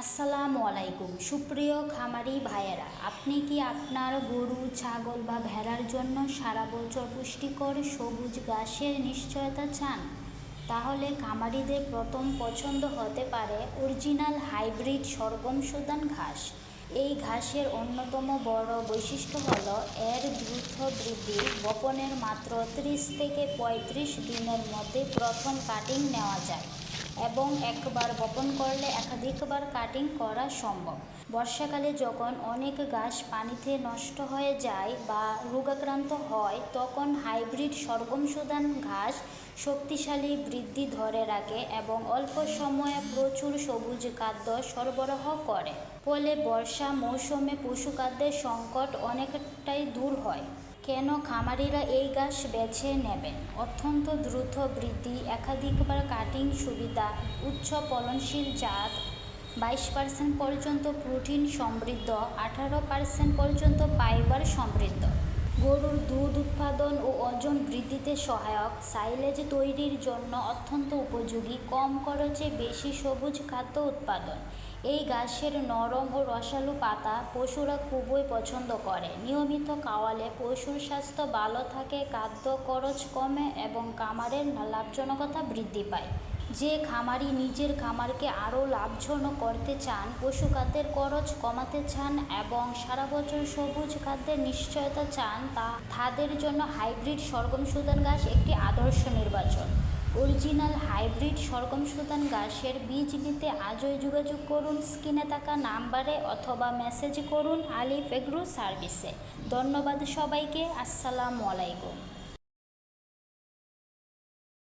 আসসালামু আলাইকুম সুপ্রিয় খামারি ভাইয়েরা, আপনি কি আপনার গরু, ছাগল বা ভেড়ার জন্য সারা বছর পুষ্টিকর সবুজ ঘাসের নিশ্চয়তা চান? তাহলে খামারিদের প্রথম পছন্দ হতে পারে অরিজিনাল হাইব্রিড সরগম সুদান ঘাস। এই ঘাসের অন্যতম বড় বৈশিষ্ট্য হল এর দ্রুত বৃদ্ধি। বপনের মাত্র 30 থেকে 35 দিনের মধ্যে প্রথম কাটিং নেওয়া যায় এবং একবার বপন করলে একাধিকবার কাটিং করা সম্ভব। বর্ষাকালে যখন অনেক ঘাস পানিতে নষ্ট হয়ে যায় বা রোগাক্রান্ত হয়, তখন হাইব্রিড সরগম সুদান ঘাস শক্তিশালী বৃদ্ধি ধরে রাখে এবং অল্প সময়ে প্রচুর সবুজ খাদ্য সরবরাহ করে। ফলে বর্ষা মৌসুমে পশুখাদ্যের সংকট অনেকটাই দূর হয়। কেন খামারিরা এই ঘাস বেছে নেবেন? অত্যন্ত দ্রুত বৃদ্ধি, একাধিকবার কাটিং সুবিধা, উচ্চ ফলনশীল জাত, 22% পর্যন্ত প্রোটিন সমৃদ্ধ, 18% পর্যন্ত ফাইবার সমৃদ্ধ। গরুর দুধ উৎপাদন ও ওজন বৃদ্ধিতে সহায়ক, সাইলেজ তৈরির জন্য অত্যন্ত উপযোগী, কম খরচে বেশি সবুজ খাদ্য উৎপাদন। এই ঘাসের নরম ও রসালো পাতা পশুরা খুবই পছন্দ করে। নিয়মিত খাওয়ালে পশুর স্বাস্থ্য ভালো থাকে, খাদ্য খরচ কমে এবং খামারের লাভজনকতা বৃদ্ধি পায়। যে খামারি নিজের খামারকে আরও লাভজনক করতে চান, পশুখাদ্যের খরচ কমাতে চান এবং সারা বছর সবুজ খাদ্যের নিশ্চয়তা চান, তাদের জন্য হাইব্রিড সরগম সুদান ঘাস একটি আদর্শ নির্বাচন। অরিজিনাল হাইব্রিড সরগম সুদান ঘাসের বীজ নিতে আজই যোগাযোগ করুন স্ক্রিনে থাকা নাম্বারে অথবা মেসেজ করুন আলিফ এগ্রো সার্ভিসে। ধন্যবাদ সবাইকে। আসসালামু আলাইকুম।